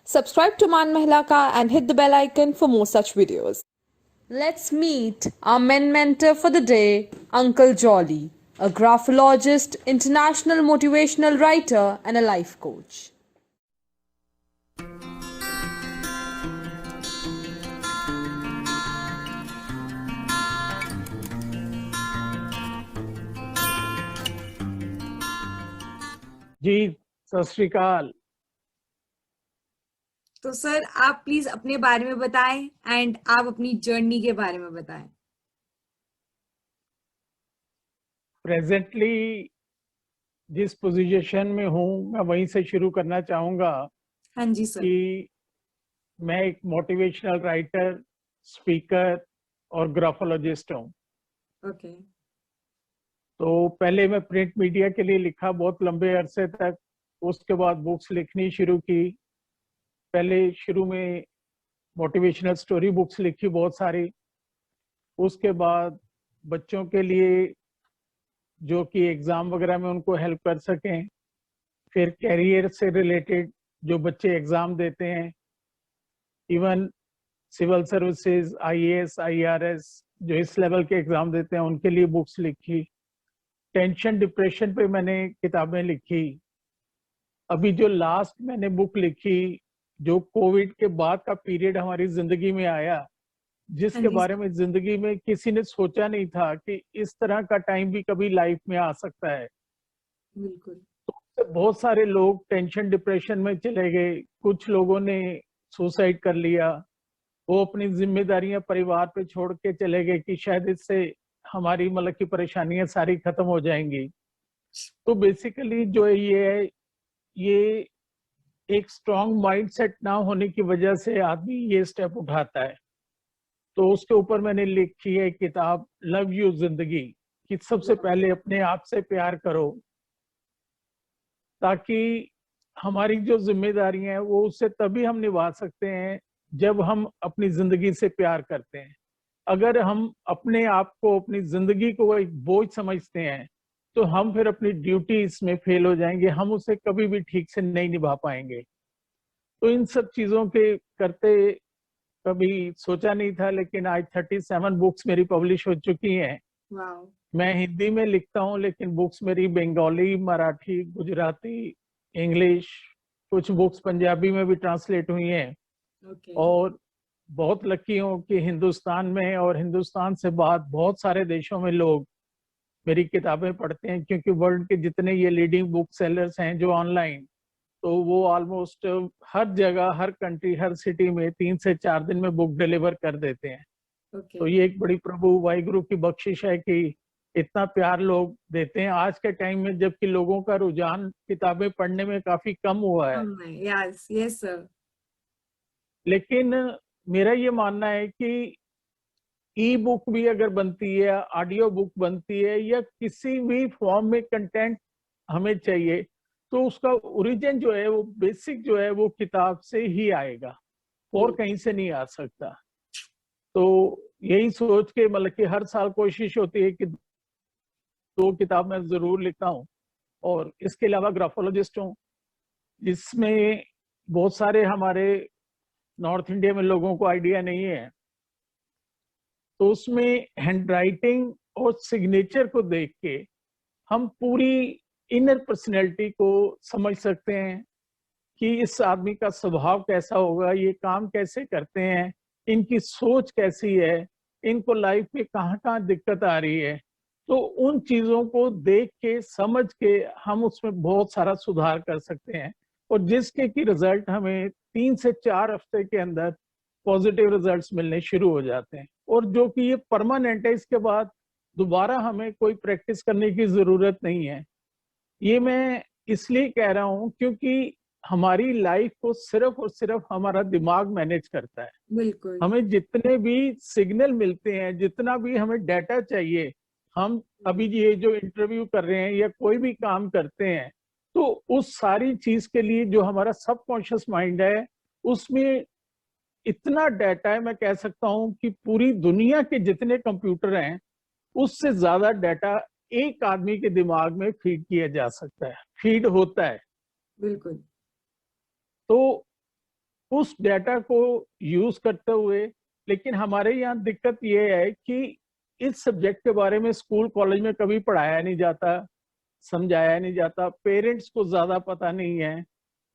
Subscribe to Man Mahlaka and hit the bell icon for more such videos. Let's meet our men mentor for the day, Uncle Jolly, a graphologist, international motivational writer, and a life coach. जी सत श्री अकाल। तो sir आप please अपने बारे में बताएं and आप अपनी जर्नी के बारे में बताएं। प्रेजेंटली जिस पोजीशन में हूँ मैं वहीं से शुरू करना चाहूँगा। हाँ जी सर। कि मैं एक मोटिवेशनल राइटर, स्पीकर और ग्राफोलॉजिस्ट हूँ। ओके। तो पहले मैं प्रिंट मीडिया के लिए लिखा बहुत लंबे अरसे तक, उसके बाद बुक्स लिखनी शुरू की। पहले शुरू में मोटिवेशनल स्टोरी बुक्स लिखी बहुत सारी, उसके बाद बच्चों के लिए जो कि एग्ज़ाम वगैरह में उनको हेल्प कर सकें, फिर कैरियर से रिलेटेड जो बच्चे एग्ज़ाम देते हैं, even civil services, IAS, IRS जो इस लेवल के एग्ज़ाम देते हैं उनके लिए बुक्स लिखी। टेंशन डिप्रेशन पे मैंने किताबें लिखी। अभी जो लास्ट मैंने बुक लिखी जो कोविड के बाद का पीरियड हमारी ज़िंदगी में आया, जिसके बारे में जिंदगी में किसी ने सोचा नहीं था कि इस तरह का टाइम भी कभी लाइफ में आ सकता है। बिल्कुल। तो बहुत सारे लोग टेंशन डिप्रेशन में चले गए, कुछ लोगों ने सुसाइड कर लिया, वो अपनी जिम्मेदारियां परिवार पे छोड़ के चले गए कि शायद इससे हमारी मतलब की परेशानियां सारी खत्म हो जाएंगी। तो बेसिकली जो है ये एक स्ट्रॉन्ग माइंडसेट ना होने की वजह से आदमी ये स्टेप उठाता है। तो उसके ऊपर मैंने लिखी है किताब लव यू जिंदगी, कि सबसे पहले अपने आप से प्यार करो, ताकि हमारी जो जिम्मेदारियां हैं वो उससे तभी हम निभा सकते हैं जब हम अपनी जिंदगी से प्यार करते हैं। अगर हम अपने आप को, अपनी जिंदगी को एक बोझ समझते हैं तो हम फिर अपनी ड्यूटी इसमें फेल हो जाएंगे, हम उसे कभी भी ठीक से नहीं निभा पाएंगे। तो इन सब चीजों के करते कभी सोचा नहीं था, लेकिन आज 37 बुक्स मेरी पब्लिश हो चुकी हैं। मैं हिंदी में लिखता हूँ लेकिन बुक्स मेरी बंगाली, मराठी, गुजराती, इंग्लिश, कुछ बुक्स पंजाबी में भी ट्रांसलेट हुई हैं। और बहुत लकी हूँ कि हिंदुस्तान में और हिंदुस्तान से बाहर बहुत सारे देशों में लोग मेरी किताबें पढ़ते हैं, क्योंकि वर्ल्ड के जितने ये लीडिंग बुक सेलर्स हैं जो ऑनलाइन, तो वो ऑलमोस्ट हर जगह, हर कंट्री, हर सिटी में 3 से 4 दिन में बुक डिलीवर कर देते हैं। तो ये एक बड़ी प्रभु वाहिगुरु की बख्शिश है कि इतना प्यार लोग देते हैं आज के टाइम में, जबकि लोगों का रुझान किताबें पढ़ने में काफी कम हुआ है। Yes yes sir. लेकिन मेरा ये मानना है कि ई बुक भी अगर बनती है, ऑडियो बुक बनती है, या किसी भी फॉर्म में कंटेंट हमें चाहिए, तो उसका ओरिजिन जो है, वो बेसिक जो है, वो किताब से ही आएगा और कहीं से नहीं आ सकता। तो यही सोच के मतलब कि हर साल कोशिश होती है कि 2 किताब मैं जरूर लिखता हूँ। और इसके अलावा ग्राफोलॉजिस्ट हूँ, जिसमें बहुत सारे हमारे नॉर्थ इंडिया में लोगों को आइडिया नहीं है। तो उसमें हैंडराइटिंग और सिग्नेचर को देख के हम पूरी इनर पर्सनैलिटी को समझ सकते हैं कि इस आदमी का स्वभाव कैसा होगा, ये काम कैसे करते हैं, इनकी सोच कैसी है, इनको लाइफ में कहाँ कहाँ दिक्कत आ रही है। तो उन चीजों को देख के, समझ के हम उसमें बहुत सारा सुधार कर सकते हैं, और जिसके की रिजल्ट हमें 3 से 4 हफ्ते के अंदर पॉजिटिव रिजल्ट्स मिलने शुरू हो जाते हैं। और जो कि ये परमानेंट है, इसके बाद दोबारा हमें कोई प्रैक्टिस करने की जरूरत नहीं है। ये मैं इसलिए कह रहा हूँ क्योंकि हमारी लाइफ को सिर्फ और सिर्फ हमारा दिमाग मैनेज करता है। बिल्कुल। हमें जितने भी सिग्नल मिलते हैं, जितना भी हमें डाटा चाहिए, हम अभी ये जो इंटरव्यू कर रहे हैं या कोई भी काम करते हैं, तो उस सारी चीज के लिए जो हमारा सबकॉन्शियस माइंड है, उसमें इतना डाटा है, मैं कह सकता हूँ कि पूरी दुनिया के जितने कंप्यूटर हैं उससे ज्यादा डाटा एक आदमी के दिमाग में फीड किया जा सकता है, फीड होता है। बिल्कुल। तो उस डाटा को यूज करते हुए, लेकिन हमारे यहाँ दिक्कत ये है कि इस सब्जेक्ट के बारे में स्कूल कॉलेज में कभी पढ़ाया नहीं जाता, समझाया नहीं जाता, पेरेंट्स को ज्यादा पता नहीं है,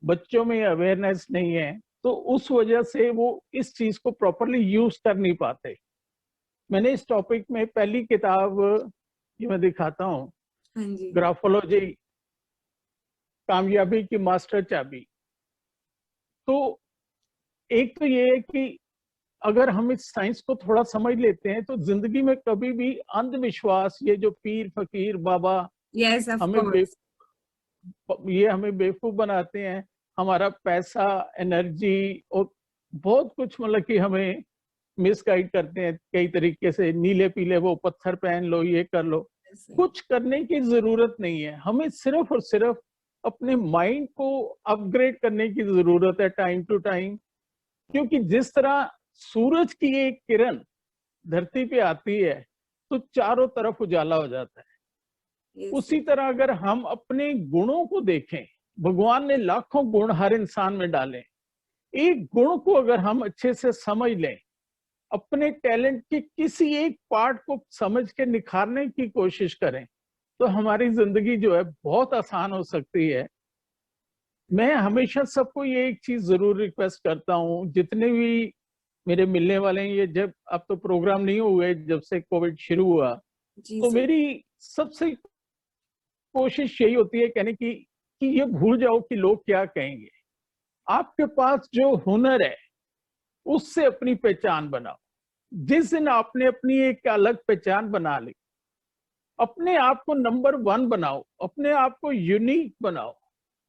बच्चों में अवेयरनेस नहीं है, तो उस वजह से वो इस चीज को प्रॉपरली यूज कर नहीं पाते। मैंने इस टॉपिक में पहली किताब ये मैं दिखाता हूँ, हाँ जी। ग्राफोलॉजी कामयाबी की मास्टर चाबी। तो एक तो ये है कि अगर हम इस साइंस को थोड़ा समझ लेते हैं तो जिंदगी में कभी भी अंधविश्वास, ये जो पीर फकीर बाबा यस ऑफ हमें कोर्स। ये हमें बेवकूफ बनाते हैं, हमारा पैसा, एनर्जी और बहुत कुछ मतलब कि हमें मिसगाइड करते हैं कई तरीके से, नीले पीले वो पत्थर पहन लो, ये कर लो। कुछ करने की जरूरत नहीं है, हमें सिर्फ और सिर्फ अपने माइंड को अपग्रेड करने की जरूरत है टाइम टू टाइम। क्योंकि जिस तरह सूरज की एक किरण धरती पे आती है तो चारों तरफ उजाला हो जाता है, उसी तरह अगर हम अपने गुणों को देखें, भगवान ने लाखों गुण हर इंसान में डाले, एक गुण को अगर हम अच्छे से समझ लें, अपने टैलेंट के किसी एक पार्ट को समझ के निखारने की कोशिश करें, तो हमारी जिंदगी जो है बहुत आसान हो सकती है। मैं हमेशा सबको ये एक चीज जरूर रिक्वेस्ट करता हूँ, जितने भी मेरे मिलने वाले हैं, ये जब अब तो प्रोग्राम नहीं हुए जब से कोविड शुरू हुआ, जी तो सर। मेरी सबसे कोशिश यही होती है कहने की कि ये भूल जाओ कि लोग क्या कहेंगे। आपके पास जो हुनर है उससे अपनी पहचान बनाओ। जिस दिन आपने अपनी एक अलग पहचान बना ली, अपने आप को नंबर 1 बनाओ, अपने आप को यूनिक बनाओ,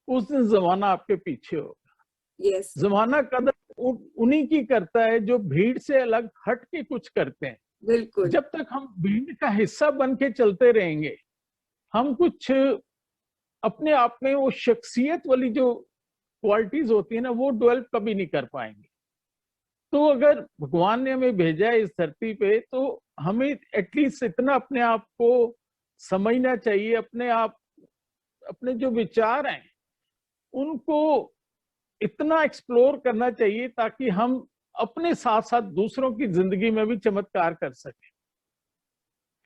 उस दिन जमाना आपके पीछे होगा। यस जमाना कदर उन्हीं की करता है जो भीड़ से अलग हट के कुछ करते हैं। बिल्कुल। जब तक हम भीड़ का हिस्सा बन के चलते रहेंगे, हम कुछ अपने आप में वो शख्सियत वाली जो क्वालिटीज होती है ना, वो डेवलप कभी नहीं कर पाएंगे। तो अगर भगवान ने हमें भेजा है इस धरती पे, तो हमें एटलीस्ट इतना अपने आप को समझना चाहिए, अपने आप, अपने जो विचार हैं उनको इतना एक्सप्लोर करना चाहिए ताकि हम अपने साथ साथ दूसरों की जिंदगी में भी चमत्कार कर सकें,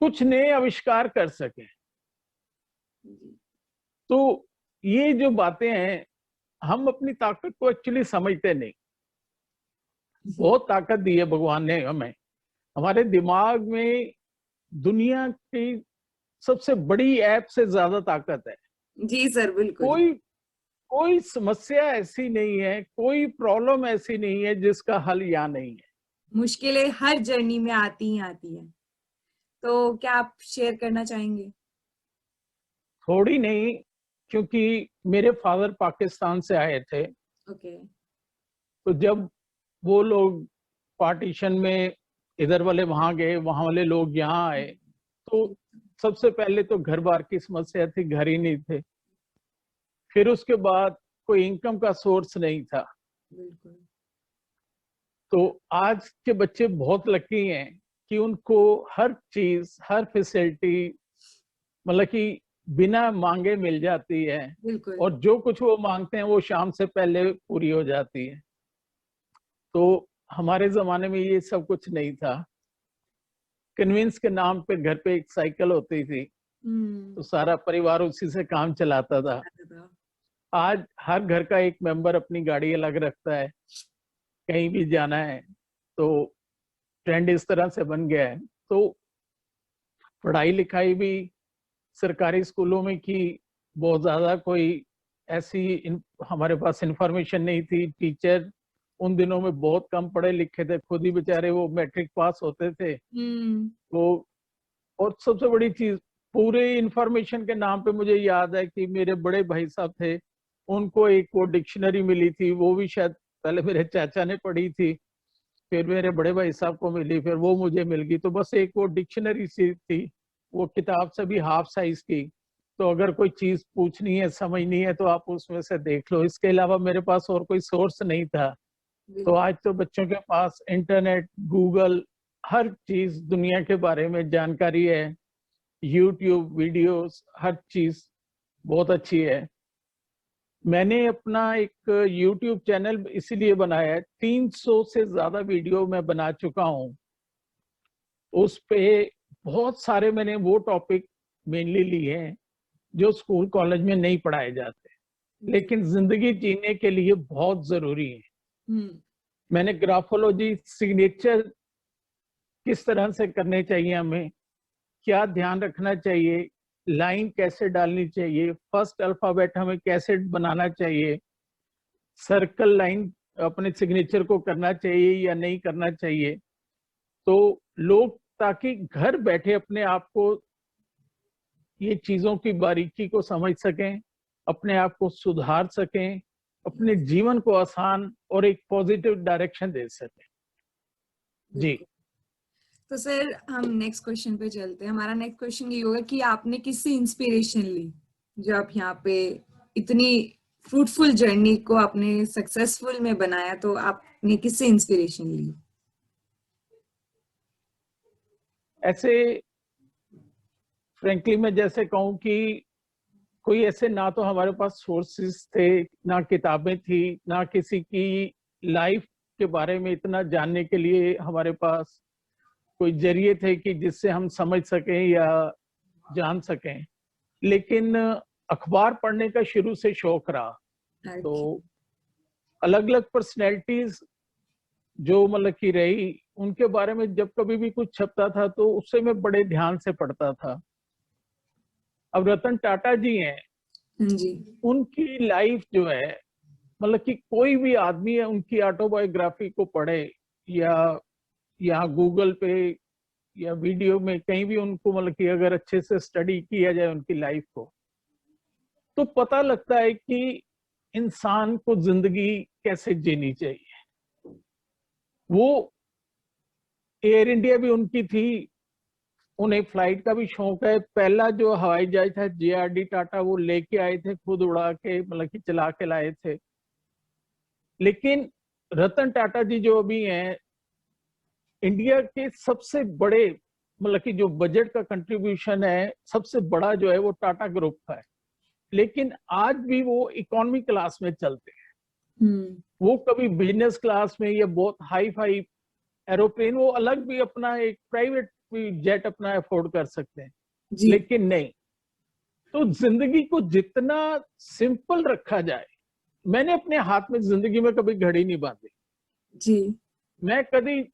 कुछ नए आविष्कार कर सकें। तो ये जो बातें हैं, हम अपनी ताकत को एक्चुअली समझते नहीं। बहुत ताकत दी है भगवान ने हमें, हमारे दिमाग में दुनिया की सबसे बड़ी ऐप से ज्यादा ताकत है। जी सर बिल्कुल। कोई कोई समस्या ऐसी नहीं है, कोई प्रॉब्लम ऐसी नहीं है जिसका हल यहाँ नहीं है। मुश्किलें हर जर्नी में आती ही आती है। तो क्या आप शेयर करना चाहेंगे? थोड़ी नहीं, क्योंकि मेरे फादर पाकिस्तान से आए थे, ओके। तो जब वो लोग पार्टीशन में इधर वाले वहां गए, वहां वाले लोग यहाँ आए, तो सबसे पहले तो घर बार की समस्या थी, घर ही नहीं थे। फिर उसके बाद कोई इनकम का सोर्स नहीं था। बिल्कुल। तो आज के बच्चे बहुत लकी हैं कि उनको हर चीज, हर फैसिलिटी मतलब कि बिना मांगे मिल जाती है, बिल्कुल। और जो कुछ वो मांगते हैं वो शाम से पहले पूरी हो जाती है। तो हमारे जमाने में ये सब कुछ नहीं था। कन्विंस के नाम पे घर पे एक साइकिल होती थी, तो सारा परिवार उसी से काम चलाता था। आज हर घर का एक मेंबर अपनी गाड़ी अलग रखता है, कहीं भी जाना है, तो ट्रेंड इस तरह से बन गया है। तो पढ़ाई लिखाई भी सरकारी स्कूलों में की, बहुत ज्यादा कोई ऐसी हमारे पास इंफॉर्मेशन नहीं थी। टीचर उन दिनों में बहुत कम पढ़े लिखे थे, खुद ही बेचारे वो मैट्रिक पास होते थे। तो और सबसे बड़ी चीज, पूरे इंफॉर्मेशन के नाम पे मुझे याद है कि मेरे बड़े भाई साहब थे, उनको एक वो डिक्शनरी मिली थी, वो भी शायद पहले मेरे चाचा ने पढ़ी थी, फिर मेरे बड़े भाई साहब को मिली, फिर वो मुझे मिल गई। तो बस एक वो डिक्शनरी सी थी, वो किताब से भी हाफ साइज की। तो अगर कोई चीज पूछनी है, समझनी है, तो आप उसमें से देख लो। इसके अलावा मेरे पास और कोई सोर्स नहीं था। तो आज तो बच्चों के पास इंटरनेट, गूगल, हर चीज दुनिया के बारे में जानकारी है, यूट्यूब वीडियोस, हर चीज बहुत अच्छी है। मैंने अपना एक YouTube चैनल इसीलिए बनाया है, 300 से ज्यादा वीडियो मैं बना चुका हूं। उस पे बहुत सारे मैंने वो टॉपिक मेनली लिए हैं जो स्कूल कॉलेज में नहीं पढ़ाए जाते, लेकिन जिंदगी जीने के लिए बहुत जरूरी है। हम्म, मैंने ग्राफोलॉजी, सिग्नेचर किस तरह से करने चाहिए, हमें क्या ध्यान रखना चाहिए, लाइन कैसे डालनी चाहिए, फर्स्ट अल्फाबेट हमें कैसे बनाना चाहिए, सर्कल लाइन अपने सिग्नेचर को करना चाहिए या नहीं करना चाहिए, तो लोग ताकि घर बैठे अपने आप को ये चीजों की बारीकी को समझ सकें, अपने आप को सुधार सकें, अपने जीवन को आसान और एक पॉजिटिव डायरेक्शन दे सकें। जी। तो सर हम नेक्स्ट क्वेश्चन पे चलते हैं। हमारा नेक्स्ट क्वेश्चन ये होगा कि आपने किससे इंस्पिरेशन ली जो आप यहाँ पे इतनी फ्रूटफुल जर्नी को आपने सक्सेसफुल में बनाया, तो आपने किससे इंस्पिरेशन ली? ऐसे फ्रेंकली मैं जैसे कहूँ कि कोई ऐसे ना तो हमारे पास सोर्सेस थे, ना किताबें थी, ना किसी की लाइफ के बारे में इतना जानने के लिए हमारे पास कोई जरिए थे कि जिससे हम समझ सकें या जान सकें। लेकिन अखबार पढ़ने का शुरू से शौक रहा, तो अलग अलग पर्सनैलिटीज जो मतलब की रही, उनके बारे में जब कभी भी कुछ छपता था तो उससे मैं बड़े ध्यान से पढ़ता था। अब रतन टाटा जी हैं, जी, उनकी लाइफ जो है, मतलब कि कोई भी आदमी है उनकी ऑटोबायोग्राफी को पढ़े या यहाँ गूगल पे या वीडियो में कहीं भी उनको मतलब कि अगर अच्छे से स्टडी किया जाए उनकी लाइफ को, तो पता लगता है कि इंसान को जिंदगी कैसे जीनी चाहिए। वो एयर इंडिया भी उनकी थी, उन्हें फ्लाइट का भी शौक है। पहला जो हवाई जहाज था JRD टाटा, वो लेके आए थे, खुद उड़ा के मतलब कि चला के लाए थे। लेकिन रतन टाटा जी जो अभी हैं, इंडिया के सबसे बड़े मतलब कि जो बजट का कंट्रीब्यूशन है सबसे बड़ा जो है वो टाटा ग्रुप का है, लेकिन आज भी वो इकोनॉमी क्लास में चलते हैं। वो कभी बिजनेस क्लास में या बहुत हाई फाई एरोप्लेन, वो अलग भी अपना एक प्राइवेट जेट अपना अफोर्ड कर सकते हैं, जी, लेकिन नहीं। तो जिंदगी को जितना सिंपल रखा जाए, मैंने अपने हाथ में जिंदगी में कभी घड़ी नहीं बांधी, जी, मैं कभी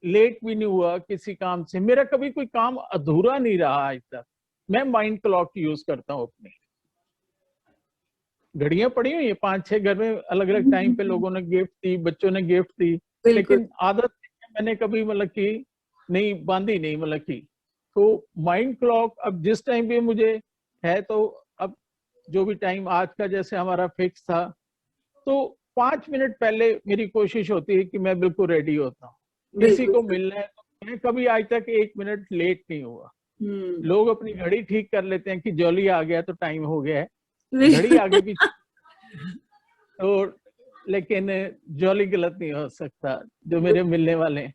लेट भी नहीं हुआ किसी काम से, मेरा कभी कोई काम अधूरा नहीं रहा आज तक। मैं माइंड क्लॉक यूज करता हूँ, अपनी घड़ियां पड़ी हुई है 5-6 घर में, अलग अलग टाइम पे लोगों ने गिफ्ट दी, बच्चों ने गिफ्ट दी, बिल्कुल, लेकिन आदत मैंने कभी मतलब की नहीं बांधी, नहीं मतलब की। तो माइंड क्लॉक अब जिस टाइम पे मुझे है, तो अब जो भी टाइम आज का जैसे हमारा फिक्स था, तो 5 मिनट पहले मेरी कोशिश होती है कि मैं बिल्कुल रेडी होता हूँ। किसी बिल्कुल को सर। मिलना है तो मैं कभी आज तक 1 मिनट लेट नहीं हुआ। हम्म, लोग अपनी घड़ी ठीक कर लेते हैं कि जॉली आ गया तो टाइम हो गया है, घड़ी बिल्कुल, आगे पीछे तो, लेकिन जॉली गलत नहीं हो सकता जो मेरे मिलने वाले हैं।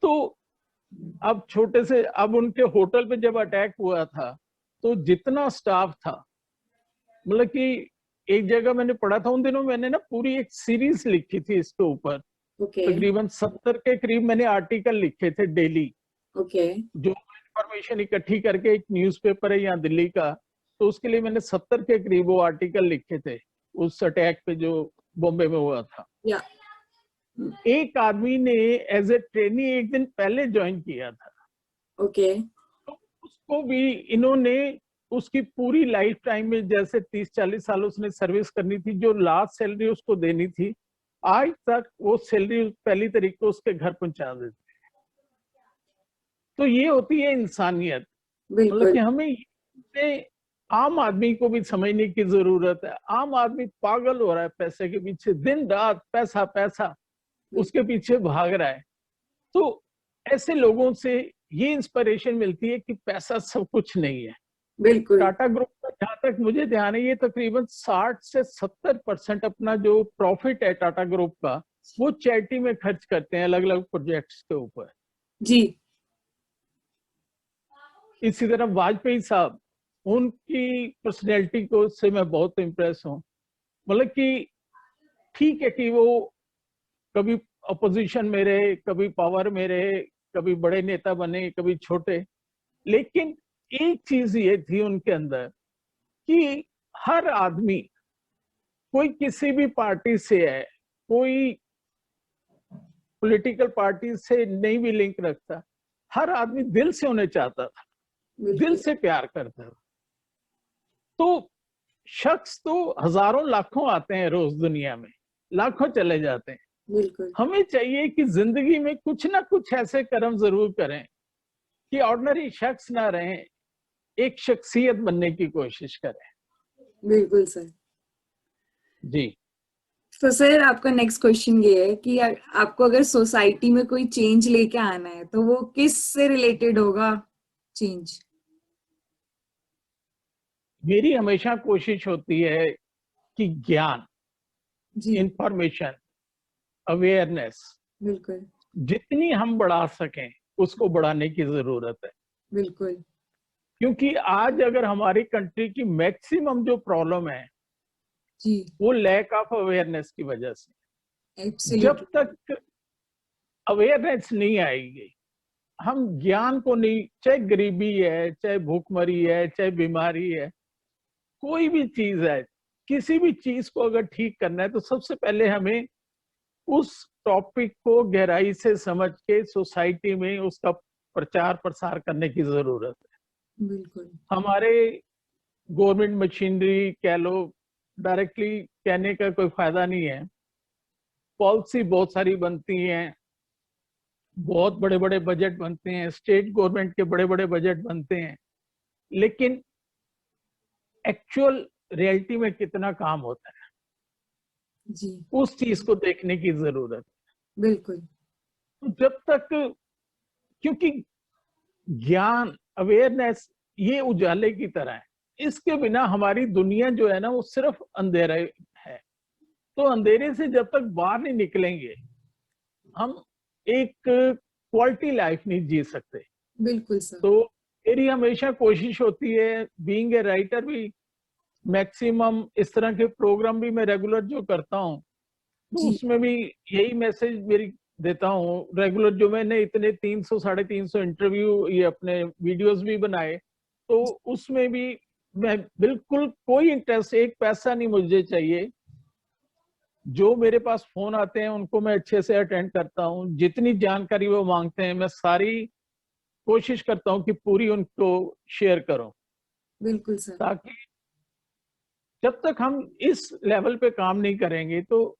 तो अब छोटे से, अब उनके होटल पे जब अटैक हुआ था, तो जितना स्टाफ था, मतलब कि एक जगह मैंने पढ़ा था, उन दिनों मैंने ना पूरी एक सीरीज लिखी थी इसके ऊपर, ओके, तकरीबन 70 के करीब मैंने आर्टिकल लिखे थे डेली, ओके, जो इंफॉर्मेशन इकट्ठी करके एक न्यूज़पेपर है यहाँ दिल्ली का, तो उसके लिए मैंने 70 के करीब वो आर्टिकल लिखे थे उस अटैक पे जो बॉम्बे में हुआ था। या, एक आदमी ने एज ए ट्रेनी एक दिन पहले ज्वाइन किया था, ओके, तो उसको भी इन्होंने उसकी पूरी लाइफ टाइम में जैसे 30-40 साल उसने सर्विस करनी थी, जो लास्ट सैलरी उसको देनी थी, आज तक वो सैलरी पहली तारीख को उसके घर पहुंचा देते। तो ये होती है इंसानियत, मतलब बिल्कुल, कि हमें ये आम आदमी को भी समझने की जरूरत है। आम आदमी पागल हो रहा है पैसे के पीछे, दिन रात पैसा पैसा उसके पीछे भाग रहा है। तो ऐसे लोगों से ये इंस्पिरेशन मिलती है कि पैसा सब कुछ नहीं है। बिल्कुल, टाटा ग्रुप का जहां तक मुझे ध्यान है, ये तकरीबन 60 से 70% अपना जो प्रॉफिट है टाटा ग्रुप का, वो चैरिटी में खर्च करते हैं अलग अलग प्रोजेक्ट्स के ऊपर। जी, इसी तरह वाजपेयी साहब, उनकी पर्सनैलिटी को से मैं बहुत इम्प्रेस हूँ। मतलब कि ठीक है कि वो कभी अपोजिशन में रहे, कभी पावर में रहे, कभी बड़े नेता बने, कभी छोटे, लेकिन एक चीज ये थी उनके अंदर कि हर आदमी, कोई किसी भी पार्टी से है, कोई पॉलिटिकल पार्टी से नहीं भी लिंक रखता, हर आदमी दिल से उन्हें चाहता था, दिल बिल्कुल से प्यार करता था। तो शख्स तो हजारों लाखों आते हैं रोज दुनिया में, लाखों चले जाते हैं। बिल्कुल हमें चाहिए कि जिंदगी में कुछ ना कुछ ऐसे कर्म जरूर करें कि ऑर्डिनरी शख्स ना रहें, एक शख्सियत बनने की कोशिश करें। बिल्कुल सर। जी। तो सर आपका नेक्स्ट क्वेश्चन ये है कि आपको अगर सोसाइटी में कोई चेंज लेके आना है तो वो किस से रिलेटेड होगा चेंज? मेरी हमेशा कोशिश होती है कि ज्ञान, जी इंफॉर्मेशन, अवेयरनेस बिल्कुल जितनी हम बढ़ा सकें उसको बढ़ाने की जरूरत है। बिल्कुल क्योंकि आज अगर हमारी कंट्री की मैक्सिमम जो प्रॉब्लम है जी वो लैक ऑफ अवेयरनेस की वजह से। जब एब्सोल्युटली तक अवेयरनेस नहीं आएगी, हम ज्ञान को नहीं, चाहे गरीबी है, चाहे भूखमरी है, चाहे बीमारी है, कोई भी चीज है, किसी भी चीज को अगर ठीक करना है तो सबसे पहले हमें उस टॉपिक को गहराई से समझ के सोसाइटी में उसका प्रचार प्रसार करने की जरूरत है। बिल्कुल हमारे गवर्नमेंट मशीनरी कह लो, डायरेक्टली कहने का कोई फायदा नहीं है। पॉलिसी बहुत सारी बनती हैं, बहुत बड़े बड़े बजट बनते हैं, स्टेट गवर्नमेंट के बड़े बड़े बजट बनते हैं, लेकिन एक्चुअल रियलिटी में कितना काम होता है जी उस चीज को देखने की जरूरत बिल्कुल है। तो जब तक, क्योंकि ज्ञान, अवेयरनेस ये उजाले की तरह है, इसके बिना हमारी दुनिया जो है ना वो सिर्फ अंधेरा है। तो अंधेरे से जब तक बाहर नहीं निकलेंगे हम एक क्वालिटी लाइफ नहीं जी सकते। बिल्कुल सर तो मेरी हमेशा कोशिश होती है, बीइंग ए राइटर भी, मैक्सिमम इस तरह के प्रोग्राम भी मैं रेगुलर जो करता हूँ तो जी उसमें भी यही मैसेज मेरी देता हूँ रेगुलर। जो मैंने इतने 300 350 इंटरव्यू ये अपने वीडियोस भी बनाए, तो उसमें भी मैं बिल्कुल कोई इंटरेस्ट, एक पैसा नहीं मुझे चाहिए। जो मेरे पास फोन आते हैं उनको मैं अच्छे से अटेंड करता हूँ, जितनी जानकारी वो मांगते हैं मैं सारी कोशिश करता हूँ कि पूरी उनको शेयर करूं, बिल्कुल सर ताकि जब तक हम इस लेवल पे काम नहीं करेंगे तो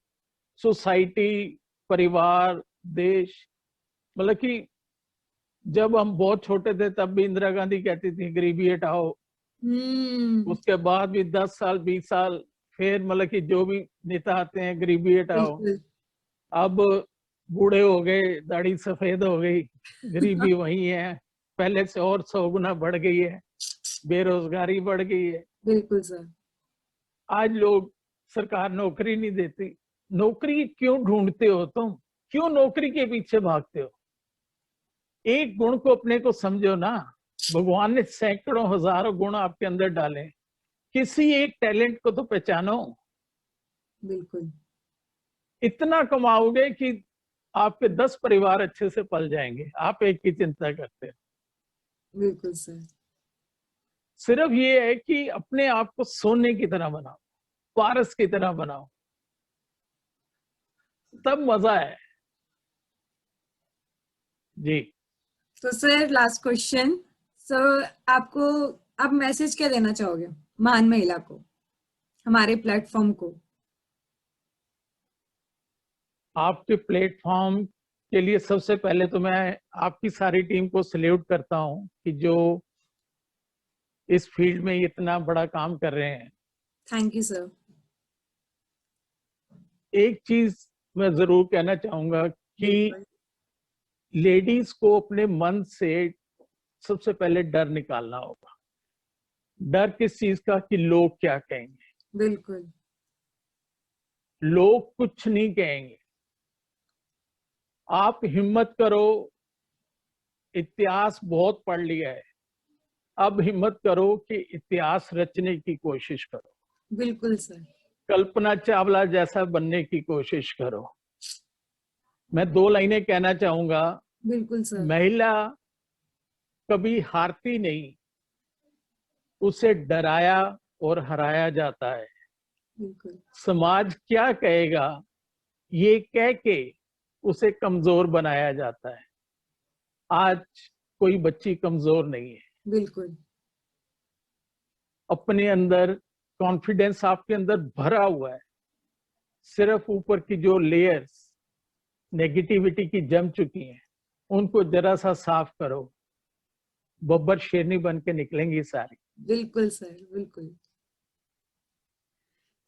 सोसाइटी, परिवार, देश, मतलब कि जब हम बहुत छोटे थे तब भी इंदिरा गांधी कहती थी गरीबी हटाओ, उसके बाद भी 10 साल 20 साल फिर मतलब कि जो भी नेता आते हैं गरीबी हटाओ। बिल्कुल अब बूढ़े हो गए, दाढ़ी सफेद हो गई, गरीबी वही है, पहले से और 100 गुना बढ़ गई है, बेरोजगारी बढ़ गई है। बिल्कुल सर आज लोग, सरकार नौकरी नहीं देती। नौकरी क्यों ढूंढते हो तुम, क्यों नौकरी के पीछे भागते हो? एक गुण को अपने को समझो ना, भगवान ने सैकड़ों हजारों गुण आपके अंदर डाले, किसी एक टैलेंट को तो पहचानो। बिल्कुल इतना कमाओगे कि आपके 10 परिवार अच्छे से पल जाएंगे, आप एक की चिंता करते हो। बिल्कुल सर सिर्फ ये है कि अपने आप को सोने की तरह बनाओ, पारस की तरह बनाओ, तब मजा है। जी। तो सर लास्ट क्वेश्चन सर, आपको आप मैसेज क्या देना चाहोगे महान महिला को, हमारे प्लेटफॉर्म को? आपके प्लेटफॉर्म के लिए सबसे पहले तो मैं आपकी सारी टीम को सल्यूट करता हूं कि जो इस फील्ड में इतना बड़ा काम कर रहे हैं। Thank you sir. एक चीज मैं जरूर कहना चाहूंगा कि बिल्कुल लेडीज को अपने मन से सबसे पहले डर निकालना होगा। डर किस चीज का? कि लोग क्या कहेंगे। बिल्कुल लोग कुछ नहीं कहेंगे, आप हिम्मत करो। इतिहास बहुत पढ़ लिया है, अब हिम्मत करो कि इतिहास रचने की कोशिश करो। बिल्कुल सर कल्पना चावला जैसा बनने की कोशिश करो। मैं 2 लाइनें कहना चाहूंगा। बिल्कुल सर। महिला कभी हारती नहीं, उसे डराया और हराया जाता है। बिल्कुल। समाज क्या कहेगा ये कह के उसे कमजोर बनाया जाता है। आज कोई बच्ची कमजोर नहीं है। बिल्कुल। अपने अंदर कॉन्फिडेंस आपके अंदर भरा हुआ है, सिर्फ ऊपर की जो लेयर्स नेगेटिविटी की जम चुकी हैं उनको जरा सा साफ करो, बब्बर शेरनी बन के निकलेंगी सारी। बिल्कुल सर, बिल्कुल।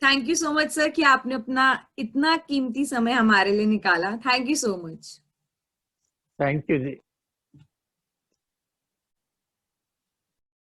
Thank you so much sir कि आपने अपना इतना कीमती समय हमारे लिए निकाला। Thank you so much. Thank you ji.